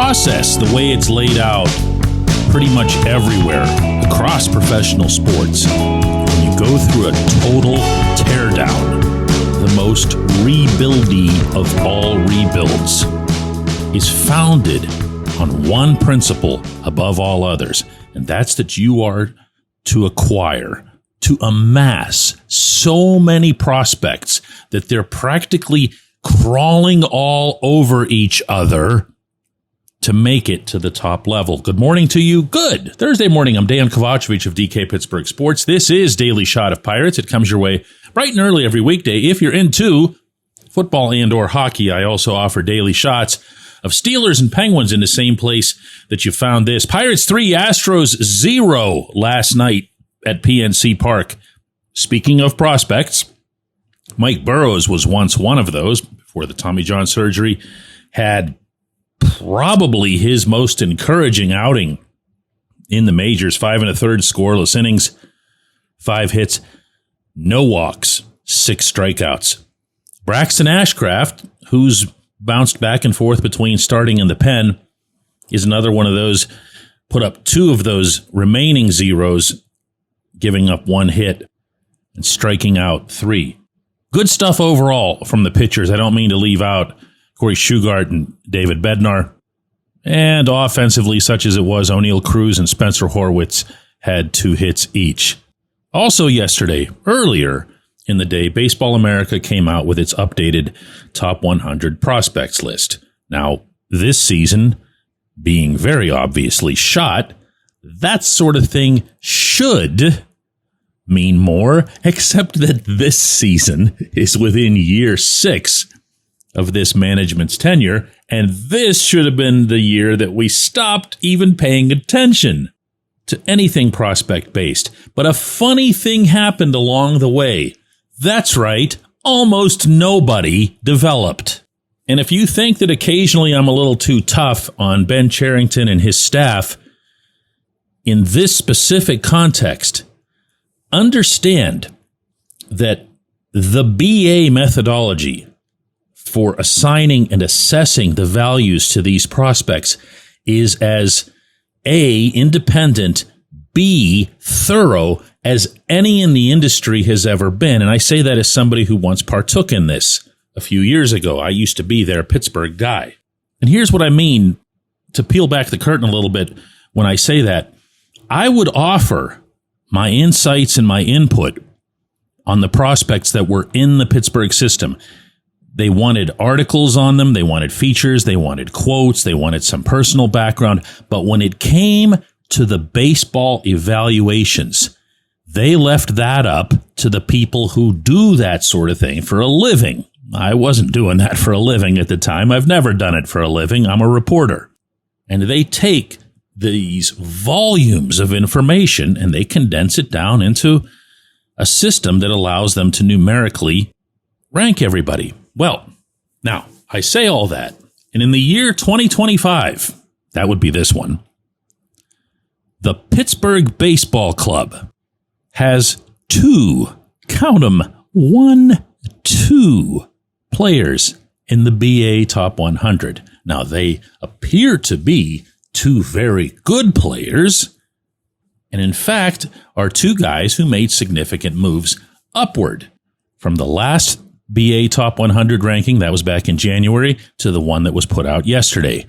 process, the way it's laid out pretty much everywhere across professional sports, when you go through a total teardown, the most rebuildy of all rebuilds is founded on one principle above all others, and that's that you are to acquire, to amass so many prospects that they're practically crawling all over each other to make it to the top level. Good morning to you. Good Thursday morning. I'm Dejan Kovacevic of DK Pittsburgh Sports. This is Daily Shot of Pirates. It comes your way bright and early every weekday. If you're into football and or hockey, I also offer daily shots of Steelers and Penguins in the same place that you found this. Pirates 3, Astros 0 last night at PNC Park. Speaking of prospects, Mike Burrows was once one of those before the Tommy John surgery, had probably his most encouraging outing in the majors. 5 1/3 scoreless innings, 5 hits, no walks, 6 strikeouts. Braxton Ashcraft, who's bounced back and forth between starting in the pen, is another one of those, put up 2 of those remaining zeros, giving up 1 hit and striking out 3. Good stuff overall from the pitchers. I don't mean to leave out Corey Shugart and David Bednar. And offensively, such as it was, O'Neal Cruz and Spencer Horwitz had 2 hits each. Also yesterday, earlier in the day, Baseball America came out with its updated top 100 prospects list. Now, this season, being very obviously shot, that sort of thing should mean more, except that this season is within year 6 of this management's tenure, and this should have been the year that we stopped even paying attention to anything prospect-based. But a funny thing happened along the way. That's right, almost nobody developed. And if you think that occasionally I'm a little too tough on Ben Cherington and his staff, in this specific context, understand that the BA methodology for assigning and assessing the values to these prospects is as A, independent, B, thorough as any in the industry has ever been. And I say that as somebody who once partook in this a few years ago. I used to be their Pittsburgh guy. And here's what I mean, to peel back the curtain a little bit when I say that. I would offer my insights and my input on the prospects that were in the Pittsburgh system. They wanted articles on them. They wanted features. They wanted quotes. They wanted some personal background. But when it came to the baseball evaluations, they left that up to the people who do that sort of thing for a living. I wasn't doing that for a living at the time. I've never done it for a living. I'm a reporter. And they take these volumes of information and they condense it down into a system that allows them to numerically rank everybody. Well, now, I say all that, and in the year 2025, that would be this one, the Pittsburgh Baseball Club has 2, count them, 1, 2 players in the BA Top 100. Now, they appear to be 2 very good players, and in fact, are 2 guys who made significant moves upward from the last BA Top 100 ranking, that was back in January, to the one that was put out yesterday.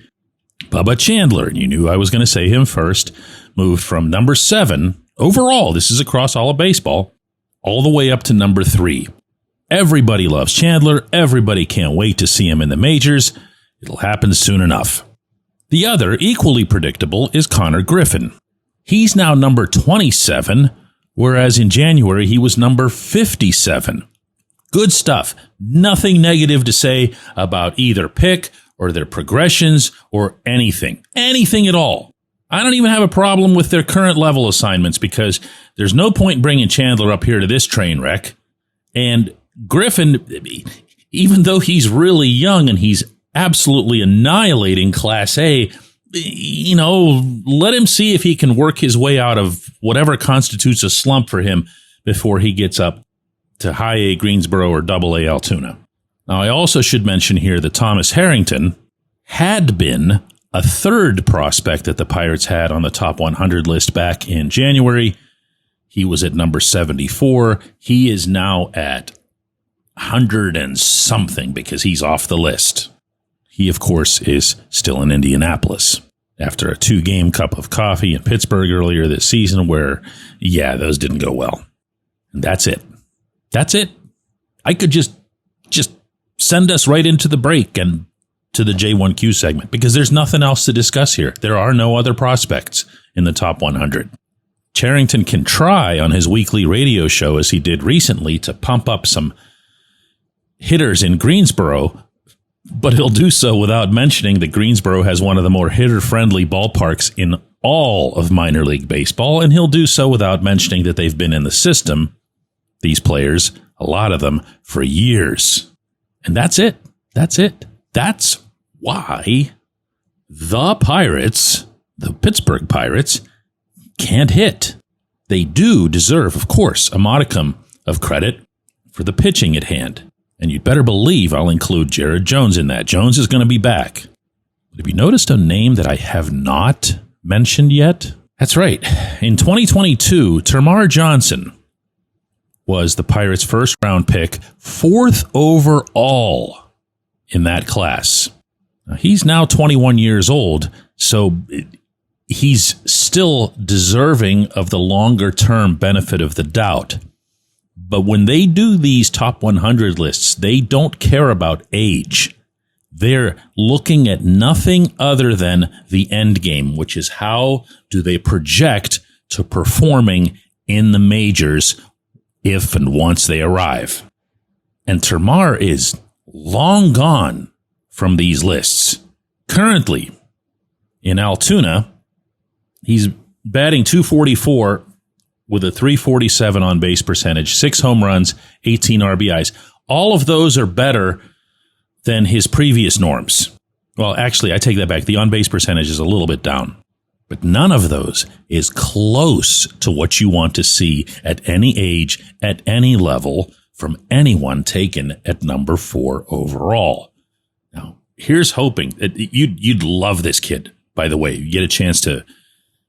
Bubba Chandler, and you knew I was going to say him first, moved from number 7 overall, this is across all of baseball, all the way up to number 3. Everybody loves Chandler. Everybody can't wait to see him in the majors. It'll happen soon enough. The other, equally predictable, is Connor Griffin. He's now number 27, whereas in January he was number 57. Good stuff. Nothing negative to say about either pick or their progressions or anything. Anything at all. I don't even have a problem with their current level assignments because there's no point in bringing Chandler up here to this train wreck. And Griffin, even though he's really young and he's absolutely annihilating Class A, you know, let him see if he can work his way out of whatever constitutes a slump for him before he gets up to High A Greensboro or Double A Altoona. Now, I also should mention here that Thomas Harrington had been a third prospect that the Pirates had on the top 100 list back in January. He was at number 74. He is now at 100 and something because he's off the list. He, of course, is still in Indianapolis after a 2-game cup of coffee in Pittsburgh earlier this season where, those didn't go well. And that's it. That's it. I could just send us right into the break and to the J1Q segment because there's nothing else to discuss here. There are no other prospects in the top 100. Cherington can try on his weekly radio show, as he did recently, to pump up some hitters in Greensboro, but he'll do so without mentioning that Greensboro has one of the more hitter-friendly ballparks in all of minor league baseball, and he'll do so without mentioning that they've been in the system, these players, a lot of them, for years. And that's it. That's it. That's why the Pirates, the Pittsburgh Pirates, can't hit. They do deserve, of course, a modicum of credit for the pitching at hand. And you'd better believe I'll include Jared Jones in that. Jones is going to be back. But have you noticed a name that I have not mentioned yet? That's right. In 2022, Termarr Johnson was the Pirates' first-round pick, 4th overall in that class. Now, he's now 21 years old, so he's still deserving of the longer-term benefit of the doubt. But when they do these top 100 lists, they don't care about age. They're looking at nothing other than the end game, which is how do they project to performing in the majors if and once they arrive. And Termarr is long gone from these lists. Currently, in Altoona, he's batting .244 with a .347 on-base percentage, 6 home runs, 18 RBIs. All of those are better than his previous norms. Well, actually, I take that back. The on-base percentage is a little bit down. But none of those is close to what you want to see at any age, at any level, from anyone taken at number 4 overall. Now, here's hoping that you'd love this kid, by the way. You get a chance to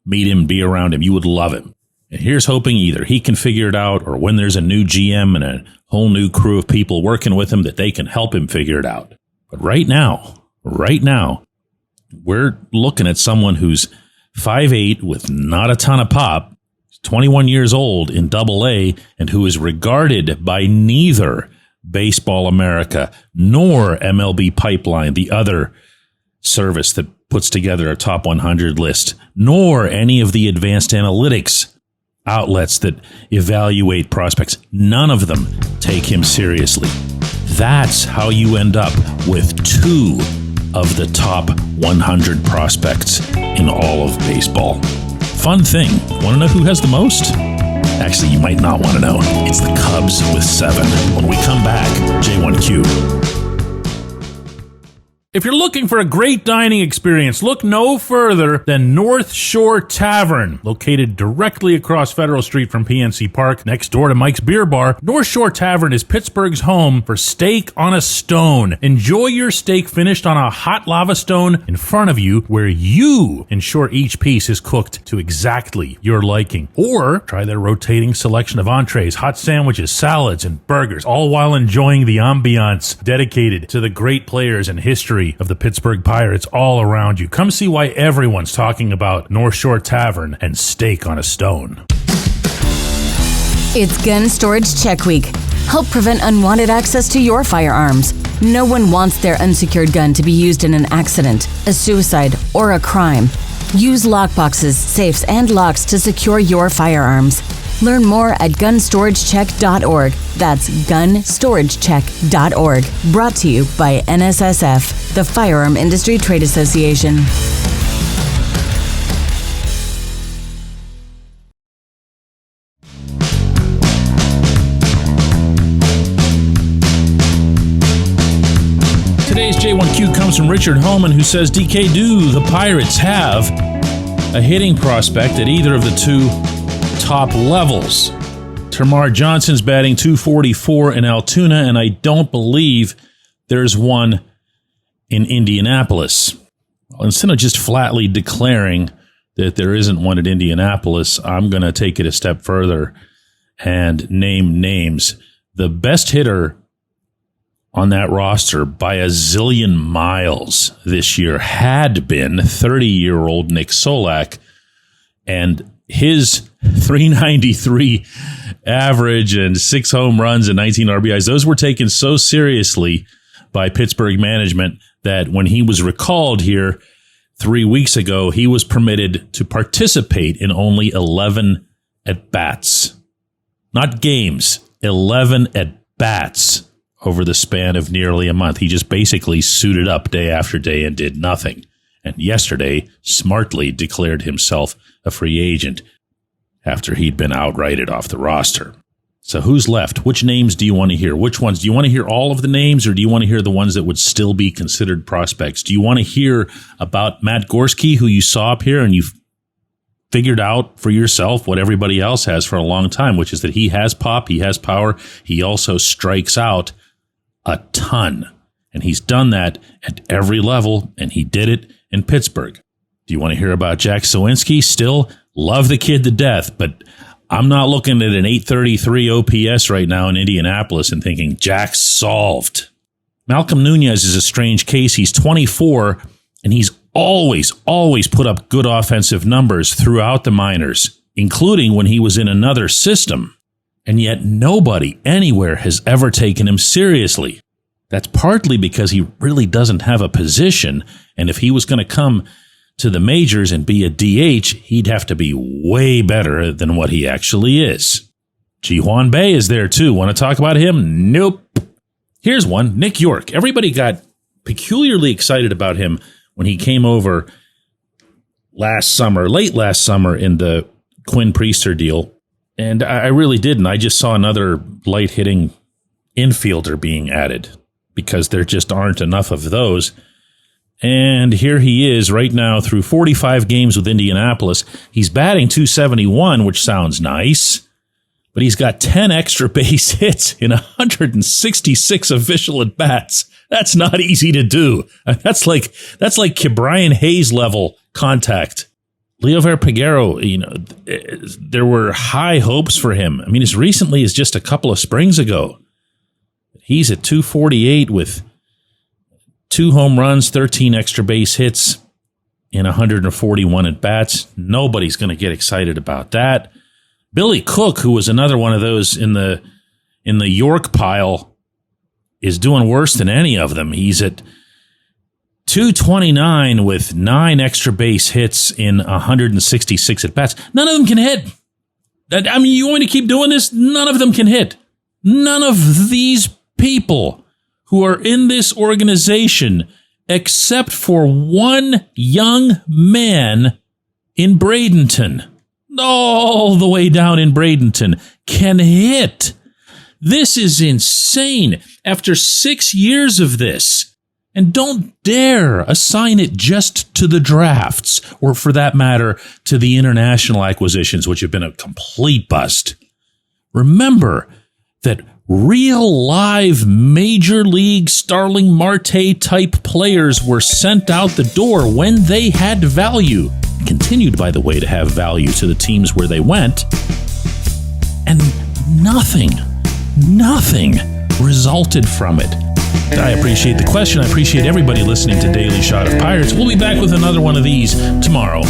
meet him, be around him. You would love him. And here's hoping either he can figure it out or when there's a new GM and a whole new crew of people working with him that they can help him figure it out. But right now, we're looking at someone who's 5'8" with not a ton of pop, 21 years old in Double-A, and who is regarded by neither Baseball America nor MLB Pipeline, the other service that puts together a top 100 list, nor any of the advanced analytics outlets that evaluate prospects. None of them take him seriously. That's how you end up with 2 of the top 100 prospects in all of baseball. Fun thing, want to know who has the most? Actually, you might not want to know. It's the Cubs with 7. When we come back, J1Q. If you're looking for a great dining experience, look no further than North Shore Tavern. Located directly across Federal Street from PNC Park, next door to Mike's Beer Bar, North Shore Tavern is Pittsburgh's home for steak on a stone. Enjoy your steak finished on a hot lava stone in front of you, where you ensure each piece is cooked to exactly your liking. Or try their rotating selection of entrees, hot sandwiches, salads, and burgers, all while enjoying the ambiance dedicated to the great players and history of the Pittsburgh Pirates all around you. Come see why everyone's talking about North Shore Tavern and steak on a stone. It's Gun Storage Check Week. Help prevent unwanted access to your firearms. No one wants their unsecured gun to be used in an accident, a suicide, or a crime. Use lockboxes, safes, and locks to secure your firearms. Learn more at gunstoragecheck.org. That's gunstoragecheck.org. Brought to you by NSSF, the Firearm Industry Trade Association. Today's J1Q comes from Richard Holman, who says, DK, do the Pirates have a hitting prospect at either of the 2 top levels? Termarr Johnson's batting .244 in Altoona, and I don't believe there's one in Indianapolis. Instead of just flatly declaring that there isn't one at Indianapolis, I'm going to take it a step further and name names. The best hitter on that roster by a zillion miles this year had been 30-year-old Nick Solak, and his .393 average and 6 home runs and 19 RBIs, those were taken so seriously by Pittsburgh management that when he was recalled here 3 weeks ago, he was permitted to participate in only 11 at-bats. Not games, 11 at-bats over the span of nearly a month. He just basically suited up day after day and did nothing. And yesterday, smartly declared himself a free agent after he'd been outrighted off the roster. So who's left? Which names do you want to hear? Which ones? Do you want to hear all of the names, or do you want to hear the ones that would still be considered prospects? Do you want to hear about Matt Gorski, who you saw up here and you've figured out for yourself what everybody else has for a long time, which is that he has pop, he has power, he also strikes out a ton. And he's done that at every level, and he did it in Pittsburgh. Do you want to hear about Jack Sawinski? Still love the kid to death, but I'm not looking at an 833 OPS right now in Indianapolis and thinking Jack's solved. Malcolm Nunez is a strange case. He's 24, and he's always put up good offensive numbers throughout the minors, including when he was in another system. And yet nobody anywhere has ever taken him seriously. That's partly because he really doesn't have a position, and if he was going to come to the majors and be a DH, he'd have to be way better than what he actually is. Ji-Hwan Bae is there too. Want to talk about him? Nope. Here's one, Nick York. Everybody got peculiarly excited about him when he came over late last summer in the Quinn Priester deal. And I really didn't. I just saw another light-hitting infielder being added because there just aren't enough of those. And here he is right now through 45 games with Indianapolis. He's batting .271, which sounds nice, but he's got 10 extra base hits in 166 official at-bats. That's not easy to do. That's like Brian Hayes level contact. Leover Peguero, there were high hopes for him. I mean, as recently as just a couple of springs ago. He's at .248 with 2 home runs, 13 extra base hits in 141 at-bats. Nobody's going to get excited about that. Billy Cook, who was another one of those in the York pile, is doing worse than any of them. He's at .229 with 9 extra base hits in 166 at-bats. None of them can hit. I mean, you want me to keep doing this? None of them can hit. None of these people who are in this organization, except for one young man in Bradenton, all the way down in Bradenton, can hit. This is insane. After 6 years of this, and don't dare assign it just to the drafts, or for that matter, to the international acquisitions, which have been a complete bust. Remember that real live Major League Starling Marte type players were sent out the door when they had value. Continued, by the way, to have value to the teams where they went. And nothing resulted from it. I appreciate the question. I appreciate everybody listening to Daily Shot of Pirates. We'll be back with another one of these tomorrow.